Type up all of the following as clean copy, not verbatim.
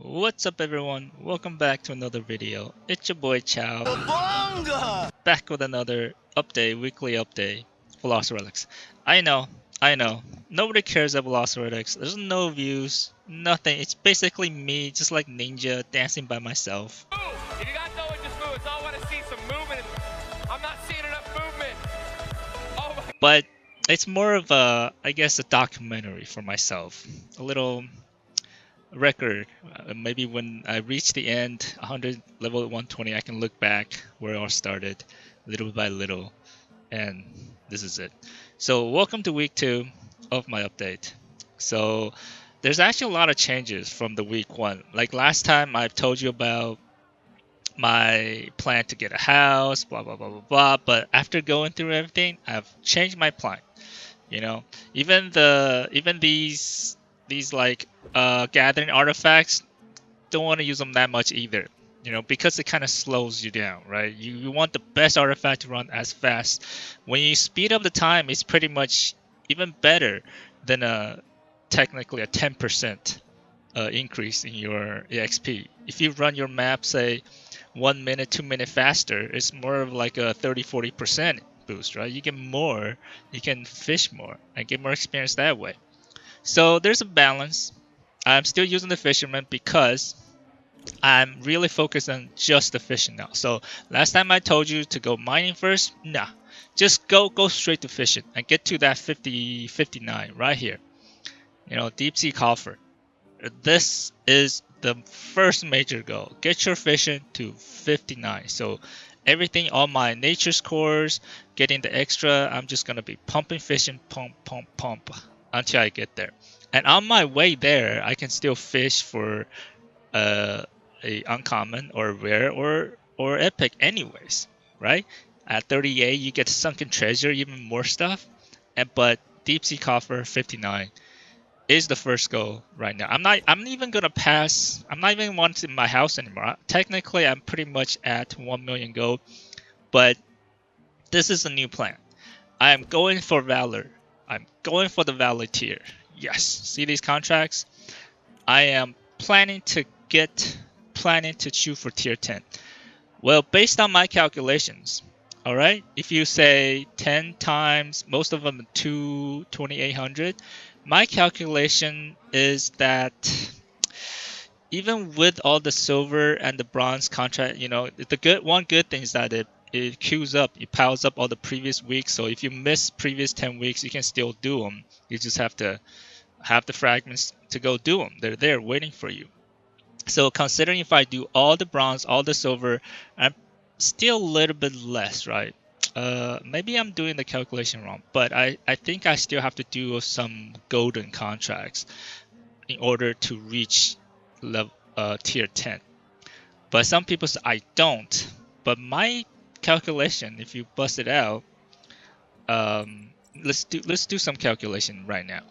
What's up everyone, welcome back to another video. It's your boy Chow, back with another weekly update for Lost Relics. I know, nobody cares about Lost Relics, there's no views, nothing, it's basically me just like Ninja dancing by myself. Move! If you guys know it, just move. It's all I want to see some movement. I'm not seeing enough movement. Oh my. But it's more of a, I guess, a documentary for myself. A little record. Maybe when I reach the end, 100, level 120, I can look back where it all started, little by little, and this is it. So welcome to week 2 of my update. So there's actually a lot of changes from the week 1. Like last time I told you about my plan to get a house, blah blah blah blah blah, but after going through everything, I've changed my plan. You know, even these like gathering artifacts, don't want to use them that much either, you know, because it kind of slows you down, right? You want the best artifact to run as fast. When you speed up the time, it's pretty much even better than technically a 10% increase in your EXP. If you run your map, say 1 minute, 2 minutes faster, it's more of like a 30-40% boost, right? You get more, you can fish more and get more experience that way. So there's a balance. I'm still using the fisherman because I'm really focused on just the fishing now. So last time I told you to go mining first, nah, just go straight to fishing and get to that 59 right here. You know, deep sea coffer. This is the first major goal. Get your fishing to 59. So everything, all my nature scores, getting the extra, I'm just gonna be pumping fishing, pump until I get there. And on my way there, I can still fish for a uncommon or rare or epic anyways, right? At 38, you get sunken treasure, even more stuff. But deep sea coffer 59 is the first goal right now. I'm even gonna pass. I'm not even wanting my house anymore. Technically, I'm pretty much at 1 million gold, but this is a new plan. I am going for Valor. I'm going for the Valor tier. Yes, see these contracts? I am planning to shoot for tier 10. Well, based on my calculations, all right. If you say 10 times, most of them 2,800. My calculation is that even with all the silver and the bronze contract, you know, one good thing is that it queues up, it piles up all the previous weeks. So if you miss previous 10 weeks, you can still do them. You just have to have the fragments to go do them. They're there waiting for you. So considering if I do all the bronze, all the silver, I'm still a little bit less, right? Maybe I'm doing the calculation wrong, but I think I still have to do some golden contracts in order to reach level tier 10. But some people say I don't. But my calculation, if you bust it out, let's do some calculation right now.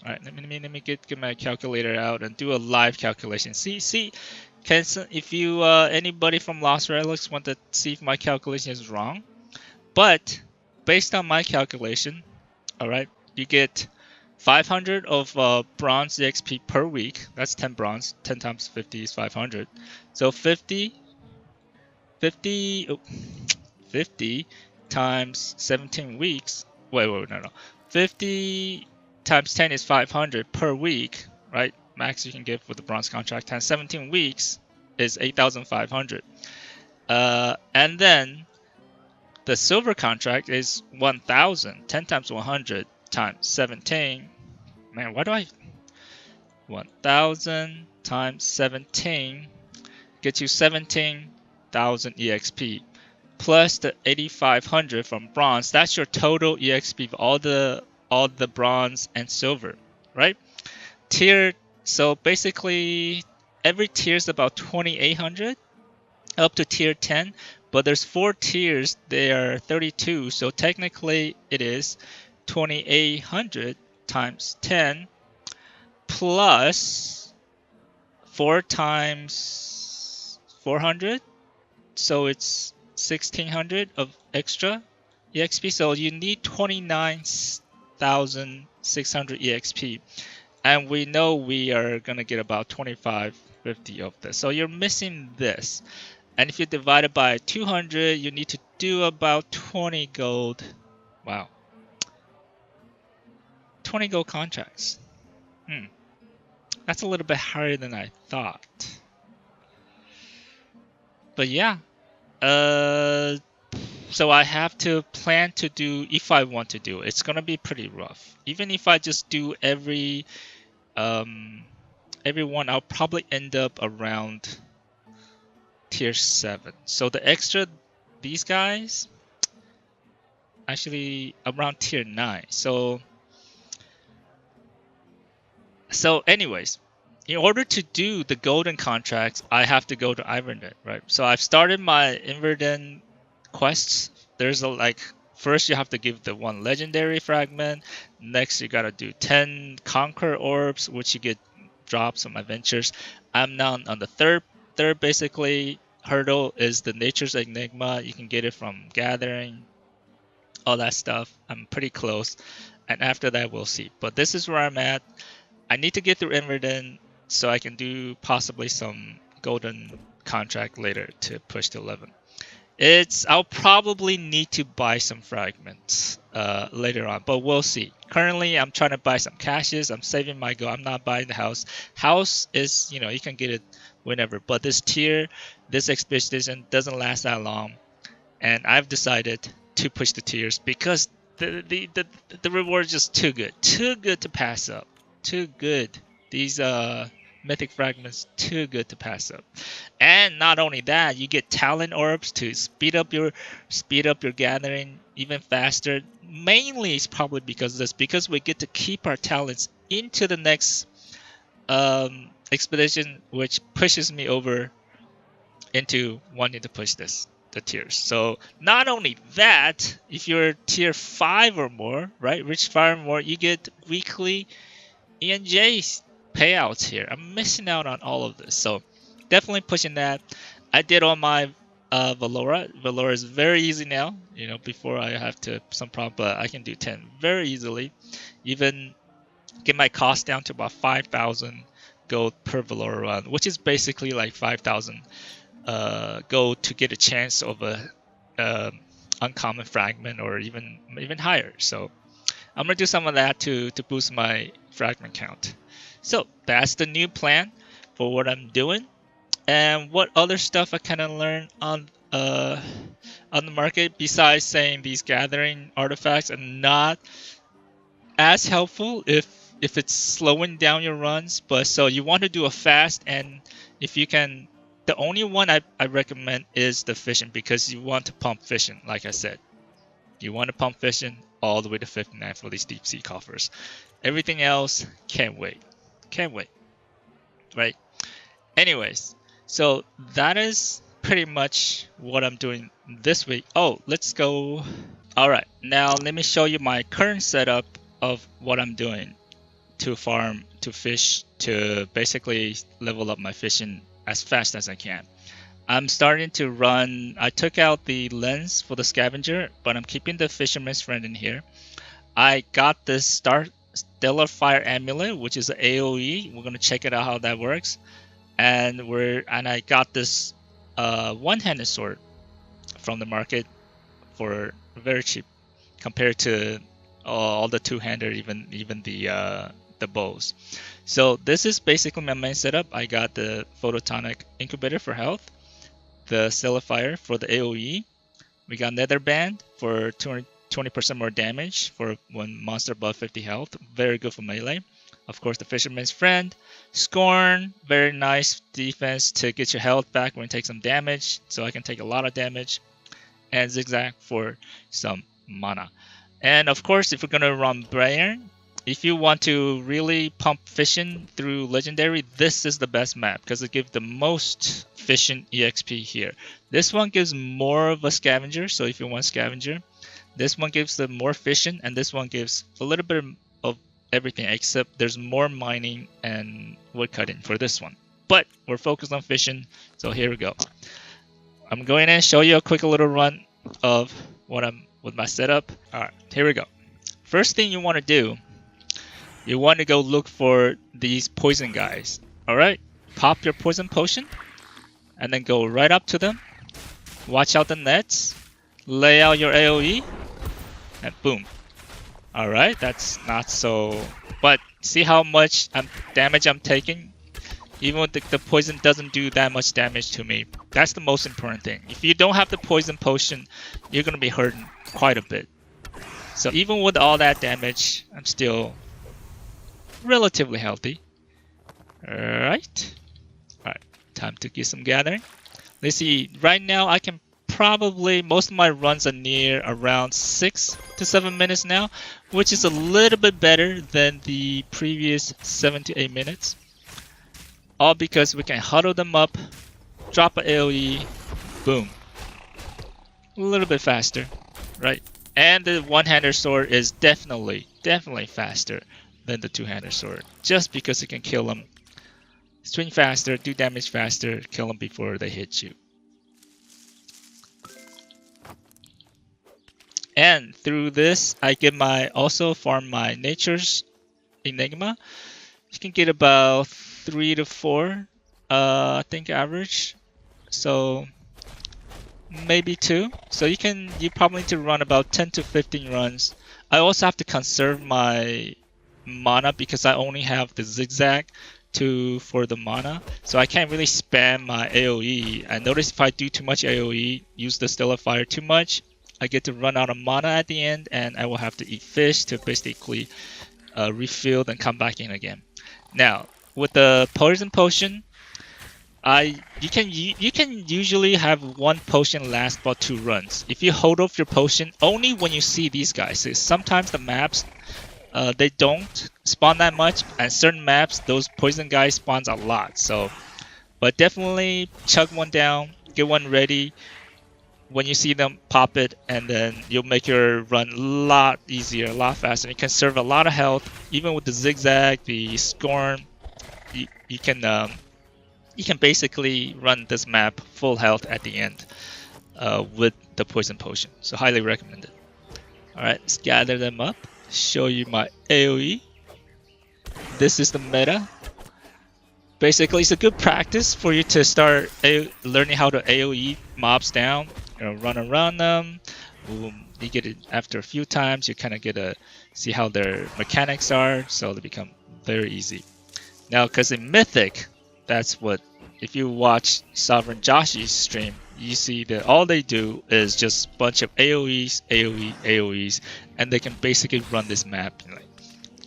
All right, let me get my calculator out and do a live calculation. See, if you anybody from Lost Relics want to see if my calculation is wrong. But based on my calculation, all right, you get 500 of bronze EXP per week. That's 10 bronze. 10 times 50 is 500. So 50 times 17 weeks. Wait, no. 50 times 10 is 500 per week, right? Max you can get with the bronze contract. Times 17 weeks is 8,500. And then the silver contract is 1,000. 10 times 100 times 17. Man, why do I? 1,000 times 17 gets you 17,000 EXP. Plus the 8,500 from bronze. That's your total EXP of all the bronze and silver, right? Tier. So basically, every tier is about 2,800 up to tier 10. But there's 4 tiers, they are 32, so technically it is 2,800 times 10 plus 4 times 400, so it's 1,600 of extra EXP, so you need 29,600 EXP. and we know we are gonna get about 2550 of this. So you're missing this, and if you divide it by 200, you need to do about 20 gold. Wow, 20 gold contracts. That's a little bit higher than I thought. But yeah, so I have to plan to do, if I want to do, it's gonna be pretty rough. Even if I just do every one, I'll probably end up around tier 7. So the extra, these guys, actually around tier 9. So anyways, in order to do the golden contracts, I have to go to Iverdon, right? So I've started my Iverdon quests. There's first you have to give the 1 legendary fragment. Next you gotta do 10 conquer orbs, which you get drops on adventures. I'm now on the third basically hurdle is the nature's enigma. You can get it from gathering, all that stuff. I'm pretty close, and after that we'll see. But this is where I'm at. I need to get through Iverdon so I can do possibly some golden contract later to push to 11. I'll probably need to buy some fragments later on, but we'll see. Currently, I'm trying to buy some caches. I'm saving my gold. I'm not buying the house. House is, you can get it whenever, but this expedition doesn't last that long, and I've decided to push the tiers because the reward is just too good to pass up. Too good. These mythic fragments, too good to pass up. And not only that, you get talent orbs to speed up your gathering even faster. Mainly it's probably because of this, because we get to keep our talents into the next expedition, which pushes me over into wanting to push the tiers. So not only that, if you're tier 5 or more, right, reach 5 or more, you get weekly ENJ payouts here. I'm missing out on all of this, so definitely pushing that. I did all my Valora. Valora is very easy now. Before I have to some problem, but I can do 10 very easily. Even get my cost down to about 5,000 gold per Valora run, which is basically like 5,000 gold to get a chance of a uncommon fragment or even higher. So I'm gonna do some of that to boost my fragment count. So that's the new plan for what I'm doing. And what other stuff I kind of learned on the market, besides saying these gathering artifacts are not as helpful if it's slowing down your runs. But so you want to do a fast, and if you can, the only one I recommend is the fishing, because you want to pump fishing. Like I said, you want to pump fishing all the way to 59 for these deep sea coffers. Everything else can't wait. Right? Anyways, so that is pretty much what I'm doing this week. Oh, let's go. All right, now let me show you my current setup of what I'm doing to farm, to fish, to basically level up my fishing as fast as I can. I'm starting to run. I took out the lens for the scavenger, but I'm keeping the fisherman's friend in here. I got this Stellar Fire Amulet, which is an AoE. We're gonna check it out how that works. And I got this one-handed sword from the market for very cheap compared to all the two-handed, even the bows. So this is basically my main setup. I got the photonic incubator for health, the Stellar Fire for the AoE. We got Nether Band for 20% more damage for when monster above 50 health. Very good for melee. Of course, the Fisherman's Friend. Scorn, very nice defense to get your health back when you take some damage. So I can take a lot of damage. And Zigzag for some mana. And of course, if we're going to run Bayern, if you want to really pump fishing through Legendary, this is the best map because it gives the most fishing EXP here. This one gives more of a scavenger, so if you want scavenger, this one gives the more fishing, and this one gives a little bit of everything, except there's more mining and woodcutting for this one. But we're focused on fishing, so here we go. I'm going to show you a quick little run of what I'm with my setup. All right, here we go. First thing you want to do you want to go look for these poison guys. Alright, pop your poison potion, and then go right up to them. Watch out the nets, lay out your AoE, and boom. Alright, that's not so... But see how much damage I'm taking? Even when the poison doesn't do that much damage to me. That's the most important thing. If you don't have the poison potion, you're going to be hurting quite a bit. So even with all that damage, I'm still relatively healthy. Alright. Alright, time to get some gathering. Let's see, right now I can probably, most of my runs are near around 6 to 7 minutes now, which is a little bit better than the previous 7 to 8 minutes. All because we can huddle them up, drop an AoE, boom. A little bit faster, right? And the one-handed sword is definitely faster than the two-handed sword, just because it can kill them, swing faster, do damage faster, kill them before they hit you. And through this, I get also farm my Nature's Enigma. You can get about 3 to 4, I think average. So maybe 2. So you probably need to run about 10 to 15 runs. I also have to conserve my mana because I only have the zigzag for the mana. So I can't really spam my AoE. And notice if I do too much AoE, use the Stellar Fire too much, I get to run out of mana at the end, and I will have to eat fish to basically refill and come back in again. Now, with the poison potion, you can usually have one potion last about 2 runs. If you hold off your potion only when you see these guys. So sometimes the maps they don't spawn that much, and certain maps those poison guys spawns a lot. So, but definitely chug one down, get one ready. When you see them, pop it, and then you'll make your run a lot easier, a lot faster. You can serve a lot of health, even with the zigzag, the scorn. You can basically run this map full health at the end with the poison potion. So highly recommended. All right, let's gather them up. Show you my AoE. This is the meta. Basically, it's a good practice for you to start learning how to AoE mobs down. Run around them. You get it after a few times. You kind of get to see how their mechanics are, so they become very easy. Now, because in Mythic, that's what. If you watch Sovereign Joshy's stream, you see that all they do is just a bunch of AoEs, AoEs, and they can basically run this map in like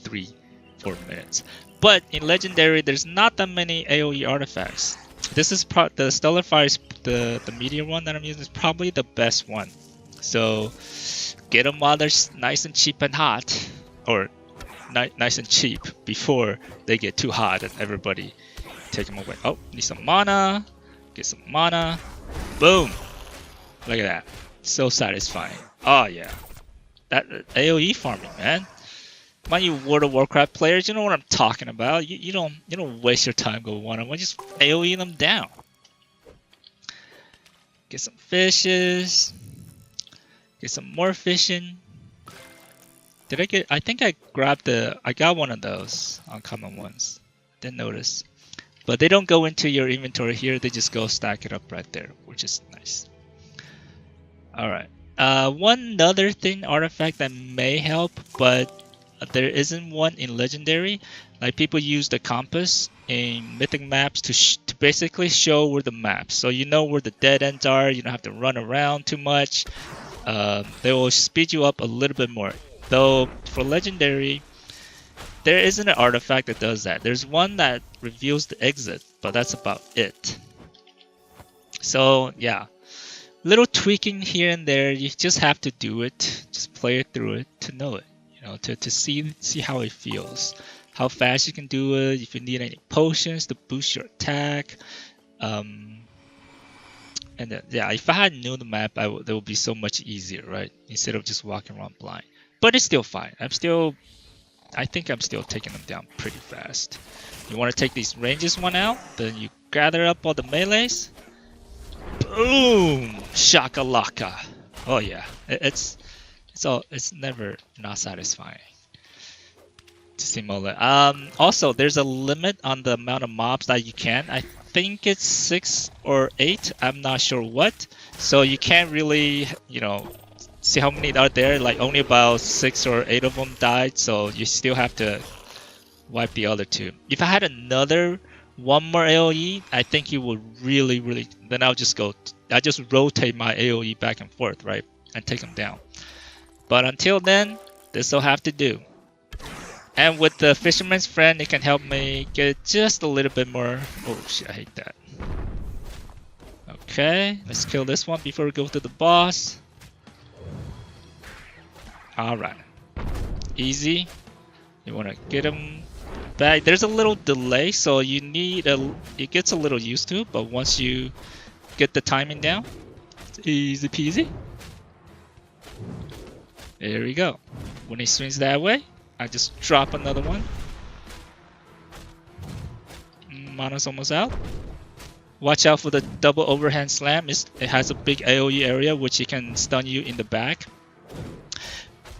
3-4 minutes. But in Legendary, there's not that many AoE artifacts. This is the Stellar Fire, the meteor one that I'm using is probably the best one. So get them while they're nice and cheap and hot, or nice and cheap before they get too hot and everybody take them away. Oh, need some mana. Get some mana. Boom! Look at that. So satisfying. Oh yeah, that AoE farming, man. Mind you, World of Warcraft players, you know what I'm talking about. You don't waste your time going one-on-one. Just AoE them down. Get some fishes. Get some more fishing. Did I get? I think I grabbed I got one of those uncommon ones. Didn't notice. But they don't go into your inventory here. They just go stack it up right there, which is nice. All right. One other thing, artifact that may help, but there isn't one in Legendary. Like people use the compass in Mythic maps to basically show where the maps. So you know where the dead ends are. You don't have to run around too much. They will speed you up a little bit more. Though for Legendary, there isn't an artifact that does that. There's one that reveals the exit, but that's about it. So yeah, little tweaking here and there. You just have to do it. Just play it through it to know it. You know, to see how it feels, how fast you can do it. If you need any potions to boost your attack, and then, yeah, if I had known the map, it would be so much easier, right? Instead of just walking around blind. But it's still fine. I think I'm still taking them down pretty fast. You want to take these ranges one out, then you gather up all the melees. Boom! Shakalaka. Oh yeah, it's never not satisfying. to simulate. Also, there's a limit on the amount of mobs that you can. I think it's 6 or 8. I'm not sure what. So you can't really, see how many are there. Like only about 6 or 8 of them died. So you still have to wipe the other 2. If I had one more AoE, I think it would really. Then I just rotate my AoE back and forth, right, and take them down. But until then, this will have to do. And with the Fisherman's Friend, it can help me get just a little bit more. Oh shit, I hate that. Okay, let's kill this one before we go to the boss. Alright. Easy. You want to get him back. There's a little delay, so it gets a little used to, but once you get the timing down, it's easy peasy. There we go. When he swings that way, I just drop another one. Mana's almost out. Watch out for the double overhand slam. It has a big AoE area which he can stun you in the back.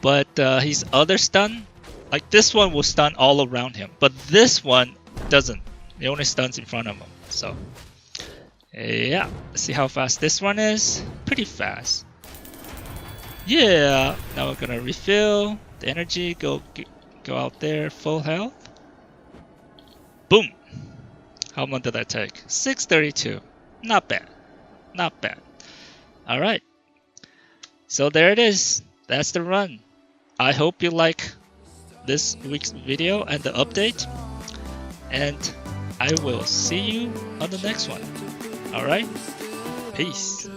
But his other stun, like this one will stun all around him. But this one doesn't. It only stuns in front of him. So yeah, let's see how fast this one is. Pretty fast. Yeah, now we're gonna refill the energy, go out there, full health. Boom! How long did that take? 632. Not bad. Not bad. Alright. So there it is. That's the run. I hope you like this week's video and the update. And I will see you on the next one. Alright? Peace.